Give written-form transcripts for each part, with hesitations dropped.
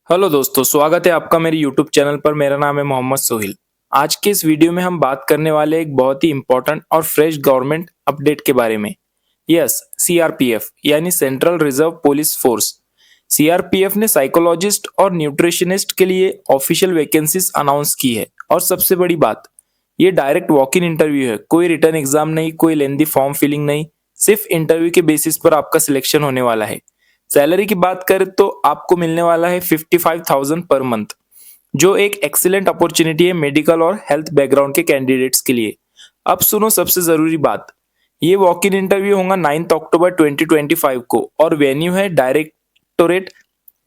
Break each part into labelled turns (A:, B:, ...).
A: Hello दोस्तों, स्वागत है आपका मेरे यूट्यूब चैनल पर। मेरा नाम है मोहम्मद सोहिल। आज के इस वीडियो में हम बात करने वाले एक बहुत ही इम्पोर्टेंट और फ्रेश गवर्नमेंट अपडेट के बारे में। यस, सीआरपीएफ यानी central reserve police force. CRPF ने साइकोलॉजिस्ट और न्यूट्रिशनिस्ट के लिए ऑफिशियल वैकेंसीज अनाउंस की है। और सबसे बड़ी बात, ये डायरेक्ट वॉक इन इंटरव्यू है। कोई रिटर्न एग्जाम नहीं, कोई लेंदी फॉर्म फिलिंग नहीं, सिर्फ इंटरव्यू के बेसिस पर आपका सिलेक्शन होने वाला है। सैलरी की बात करें तो आपको मिलने वाला है 55,000 पर मंथ, जो एक एक्सीलेंट अपॉर्चुनिटी है मेडिकल और हेल्थ बैकग्राउंड के कैंडिडेट्स के लिए। अब सुनो सबसे जरूरी बात, ये वॉक इन इंटरव्यू होगा 9 अक्टूबर 2025 को और वेन्यू है directorate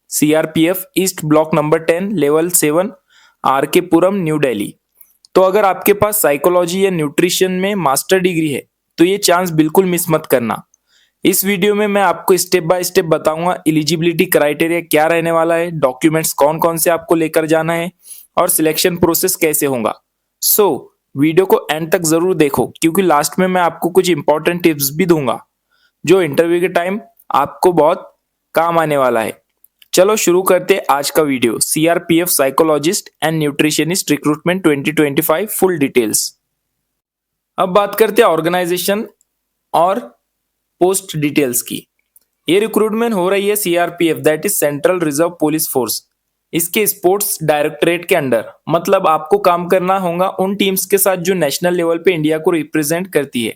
A: CRPF east block number 10 level 7 R K Puram new Delhi. तो अगर आपके पास साइकोलॉजी या न्यूट्रिशन में मास्टर डिग्री है तो ये चांस बिल्कुल मिस मत करना। इस वीडियो में मैं आपको स्टेप बाय स्टेप बताऊंगा एलिजिबिलिटी क्राइटेरिया क्या रहने वाला है, डॉक्यूमेंट्स कौन कौन से आपको लेकर जाना है और सिलेक्शन प्रोसेस कैसे होगा। सो वीडियो को एंड तक जरूर देखो, क्योंकि लास्ट में मैं आपको कुछ इंपॉर्टेंट टिप्स भी दूंगा जो इंटरव्यू के टाइम आपको बहुत काम आने वाला है। चलो शुरू करते हैं आज का video. CRPF psychologist and nutritionist recruitment 2025 full details. अब बात करते हैं ऑर्गेनाइजेशन और पोस्ट डिटेल्स की। ये रिक्रूटमेंट हो रही है CRPF that is central reserve police force, इसके स्पोर्ट्स डायरेक्टरेट के अंडर। मतलब आपको काम करना होगा उन टीम्स के साथ जो नेशनल लेवल पे इंडिया को रिप्रेजेंट करती है।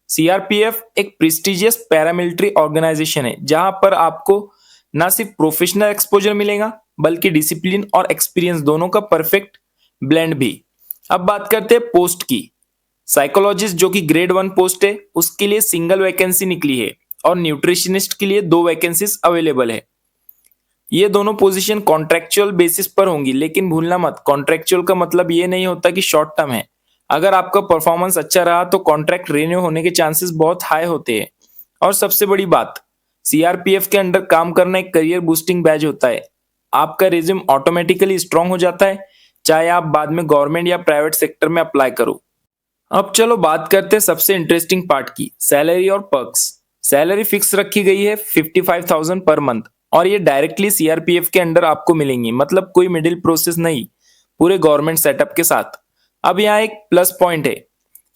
A: सीआरपीएफ एक प्रेस्टिजियस पैरामिलिट्री ऑर्गेनाइजेशन है जहां पर आपको ना सिर्फ प्रोफेशनल एक्सपोजर मिलेगा बल्कि डिसिप्लिन और एक्सपीरियंस दोनों का परफेक्ट ब्लेंड भी। अब बात करते हैं पोस्ट की। साइकोलॉजिस्ट जो कि ग्रेड 1 पोस्ट है उसके लिए सिंगल वैकेंसी निकली है और न्यूट्रिशनिस्ट के लिए 2 वैकेंसीज अवेलेबल है। ये दोनों पोजीशन कॉन्ट्रेक्चुअल बेसिस पर होंगी, लेकिन भूलना मत कॉन्ट्रेक्चुअल का मतलब ये नहीं होता कि शॉर्ट टर्म है। अगर आपका परफॉर्मेंस अच्छा रहा तो कॉन्ट्रैक्ट रिन्यू होने के चांसेस बहुत हाई होते हैं। और सबसे बड़ी बात, सीआरपीएफ के अंडर काम करना एक करियर बूस्टिंग बैच होता है। आपका रिज्यूम ऑटोमेटिकली स्ट्रांग हो जाता है, चाहे आप बाद में गवर्नमेंट या प्राइवेट सेक्टर में अप्लाई करो। अब चलो बात करते हैं सबसे इंटरेस्टिंग पार्ट की, सैलरी और पर्क्स। सैलरी फिक्स रखी गई है 55,000 पर मंथ और ये डायरेक्टली सीआरपीएफ के अंडर आपको मिलेंगी, मतलब कोई मिडिल प्रोसेस नहीं, पूरे गवर्नमेंट सेटअप के साथ। अब यहाँ एक प्लस पॉइंट है,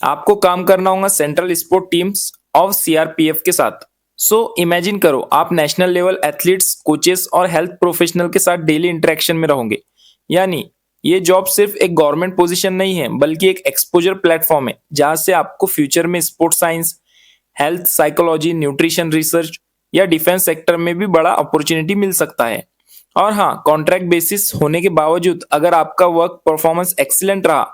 A: आपको काम करना होगा central sport teams of CRPF के साथ। सो इमेजिन करो आप नेशनल लेवल एथलीट्स, कोचेस और हेल्थ प्रोफेशनल के साथ डेली इंटरेक्शन में रहोगे। यानी ये जॉब सिर्फ एक गवर्नमेंट पोजीशन नहीं है बल्कि एक एक्सपोजर प्लेटफॉर्म है जहां से आपको फ्यूचर में sports science, health psychology, nutrition research या डिफेंस सेक्टर में भी बड़ा अपॉर्चुनिटी मिल सकता है। और हाँ, कॉन्ट्रैक्ट बेसिस होने के बावजूद अगर आपका वर्क परफॉर्मेंस एक्सीलेंट रहा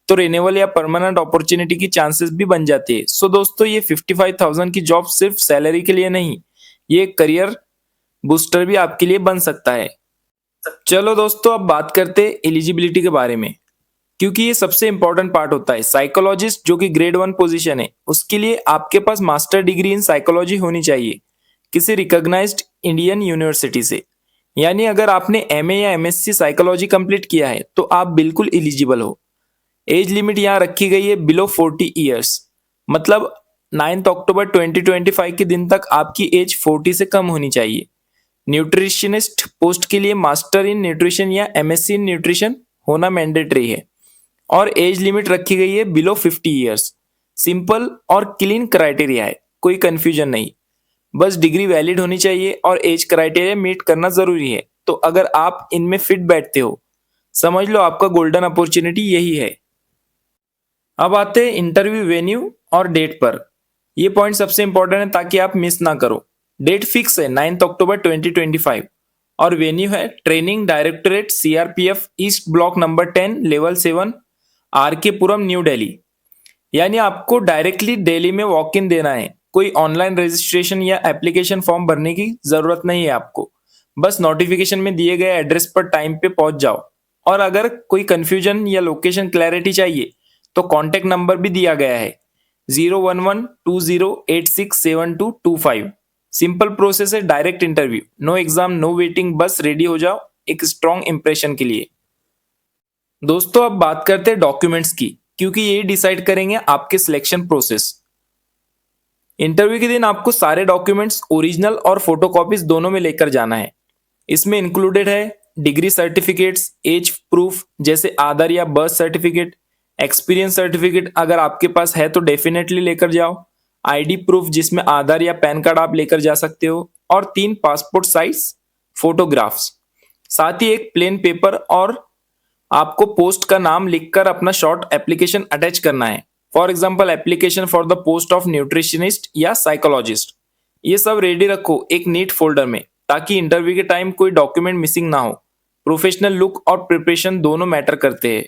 A: तो रिन्यूअल या परमानेंट अपॉर्चुनिटी की चांसेस भी बन जाती है। सो दोस्तों, ये 55,000 की जॉब सिर्फ सैलरी के लिए नहीं, ये करियर बूस्टर भी आपके लिए बन सकता है। चलो दोस्तों, अब बात करते हैं एलिजिबिलिटी के बारे में, क्योंकि ये सबसे इंपॉर्टेंट पार्ट होता है। साइकोलॉजिस्ट जो कि ग्रेड 1 पोजीशन है उसके लिए आपके पास मास्टर डिग्री इन साइकोलॉजी होनी चाहिए किसी रिकॉग्नाइज्ड इंडियन यूनिवर्सिटी से। यानी अगर आपने एमए या एमएससी साइकोलॉजी कंप्लीट किया है तो आप बिल्कुल एलिजिबल हो। एज लिमिट यहाँ रखी गई है बिलो 40 ईयर्स, मतलब 9 अक्टूबर 2025 के दिन तक आपकी एज 40 से कम होनी चाहिए। न्यूट्रिशनिस्ट पोस्ट के लिए मास्टर इन न्यूट्रिशन या एमएससी इन न्यूट्रिशन होना मैंडेटरी है और एज लिमिट रखी गई है बिलो 50 ईयर्स। सिंपल और क्लीन क्राइटेरिया है, कोई कंफ्यूजन नहीं, बस डिग्री वैलिड होनी चाहिए और एज क्राइटेरिया मीट करना जरूरी है। तो अगर आप इनमें फिट बैठते हो, समझ लो आपका गोल्डन अपॉर्चुनिटी यही है। अब आते हैं इंटरव्यू वेन्यू और डेट पर। यह पॉइंट सबसे इंपॉर्टेंट है ताकि आप मिस ना करो। डेट फिक्स है 9 अक्टूबर 2025 और वेन्यू है training directorate CRPF east block number 10 level 7 R K Puram new Delhi. यानी आपको डायरेक्टली दिल्ली में वॉक इन देना है, कोई ऑनलाइन रजिस्ट्रेशन या एप्लीकेशन फॉर्म भरने की जरूरत नहीं है आपको। बस नोटिफिकेशन में दिए गए एड्रेस पर टाइम पे पहुंच जाओ। और अगर कोई कंफ्यूजन या लोकेशन क्लैरिटी चाहिए तो कॉन्टेक्ट नंबर भी दिया गया है 01120867225। सिंपल प्रोसेस है, direct interview, no exam no waiting, बस रेडी हो जाओ एक स्ट्रॉन्ग इंप्रेशन के लिए। दोस्तों, अब बात करते हैं डॉक्यूमेंट्स की, क्योंकि ये डिसाइड करेंगे आपके सिलेक्शन प्रोसेस। इंटरव्यू के दिन आपको सारे डॉक्यूमेंट्स ओरिजिनल और फोटोकॉपीज दोनों में लेकर जाना है। इसमें इंक्लूडेड है डिग्री सर्टिफिकेट्स, एज प्रूफ जैसे आधार या बर्थ सर्टिफिकेट, एक्सपीरियंस सर्टिफिकेट अगर आपके पास है तो डेफिनेटली लेकर जाओ, आईडी प्रूफ जिसमें आधार या पैन कार्ड आप लेकर जा सकते हो, और 3 पासपोर्ट साइज फोटोग्राफ्स। साथ ही एक प्लेन पेपर और आपको पोस्ट का नाम लिखकर अपना शॉर्ट एप्लीकेशन अटैच करना है। For example application for the post of nutritionist या साइकोलॉजिस्ट। ये सब रेडी रखो एक नीट फोल्डर में, ताकि इंटरव्यू के टाइम कोई डॉक्यूमेंट मिसिंग ना हो। प्रोफेशनल लुक और प्रिपरेशन दोनों मैटर करते हैं।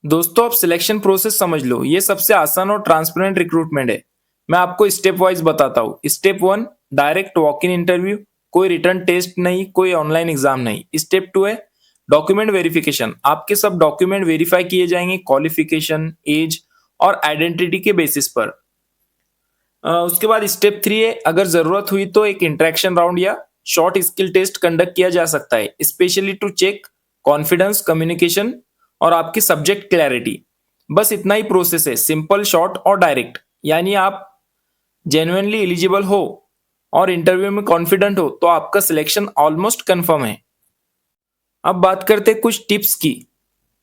A: दोस्तों, अब सिलेक्शन प्रोसेस समझ लो। ये सबसे आसान और ट्रांसपेरेंट रिक्रूटमेंट है। मैं आपको स्टेप वाइज बताता हूँ। Step 1, direct walk in interview, कोई रिटर्न टेस्ट नहीं, कोई ऑनलाइन एग्जाम नहीं। स्टेप 2 है डॉक्यूमेंट वेरिफिकेशन। आपके सब डॉक्यूमेंट वेरीफाई किए जाएंगे क्वालिफिकेशन, एज और आइडेंटिटी के बेसिस पर। उसके बाद स्टेप 3 है अगर जरूरत हुई तो एक इंटरेक्शन राउंड या शॉर्ट स्किल टेस्ट कंडक्ट किया जा सकता है, specially to check confidence, communication और आपकी सब्जेक्ट क्लैरिटी। बस इतना ही प्रोसेस है, सिंपल, शॉर्ट और डायरेक्ट। यानी आप जेन्युइनली एलिजिबल हो और इंटरव्यू में कॉन्फिडेंट हो तो आपका सिलेक्शन ऑलमोस्ट कंफर्म है। अब बात करते हैं कुछ टिप्स की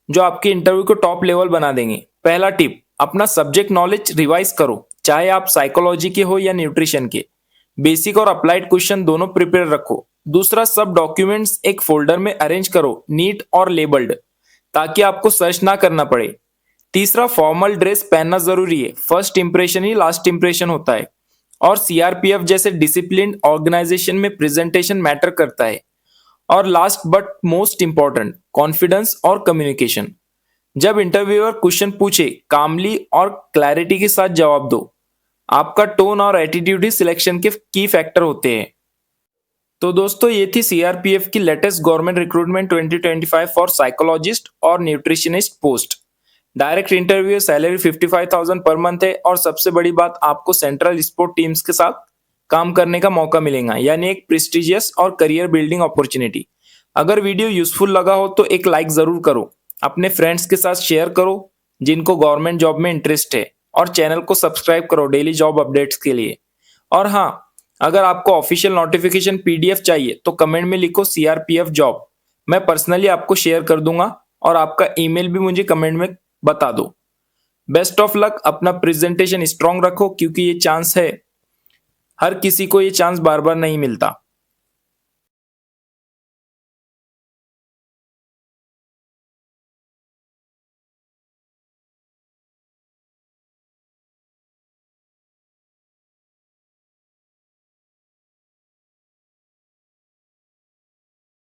A: जो आपके इंटरव्यू को टॉप लेवल बना देंगे। पहला टिप, अपना सब्जेक्ट नॉलेज रिवाइज करो, चाहे आप साइकोलॉजी के हो या न्यूट्रिशन के। बेसिक और अप्लाइड क्वेश्चन दोनों प्रिपेयर रखो। दूसरा, सब डॉक्यूमेंट्स एक फोल्डर में अरेंज करो, नीट और लेबल्ड, ताकि आपको सर्च ना करना पड़े। तीसरा, फॉर्मल ड्रेस पहनना जरूरी है। फर्स्ट इंप्रेशन ही लास्ट इंप्रेशन होता है और सीआरपीएफ जैसे डिसिप्लिन ऑर्गेनाइजेशन में प्रेजेंटेशन मैटर करता है। और last but most important, confidence और कम्युनिकेशन। जब इंटरव्यूअर क्वेश्चन पूछे, कामली और क्लैरिटी के साथ जवाब दो। आपका टोन और एटीट्यूड ही सिलेक्शन के की फैक्टर होते हैं। तो दोस्तों, ये थी सीआरपीएफ की latest government recruitment 2025 for psychologist और nutritionist post. Direct interview, salary 55,000 per month है और सबसे बड़ी बात, आपको सेंट्रल स्पोर्ट टीम्स के साथ काम करने का मौका मिलेगा, यानी एक प्रेस्टिजियस और करियर बिल्डिंग अपॉर्चुनिटी। अगर वीडियो यूजफुल लगा हो तो एक लाइक जरूर करो, अपने फ्रेंड्स के साथ शेयर करो जिनको गवर्नमेंट जॉब में इंटरेस्ट है, और चैनल को सब्सक्राइब करो डेली जॉब अपडेट्स के लिए। और हाँ, अगर आपको ऑफिशियल नोटिफिकेशन पीडीएफ चाहिए तो कमेंट में लिखो सीआरपीएफ जॉब, मैं पर्सनली आपको शेयर कर दूंगा, और आपका ईमेल भी मुझे कमेंट में बता दो। बेस्ट ऑफ लक, अपना प्रेजेंटेशन स्ट्रांग रखो क्योंकि ये चांस है, हर किसी को ये चांस बार बार नहीं मिलता।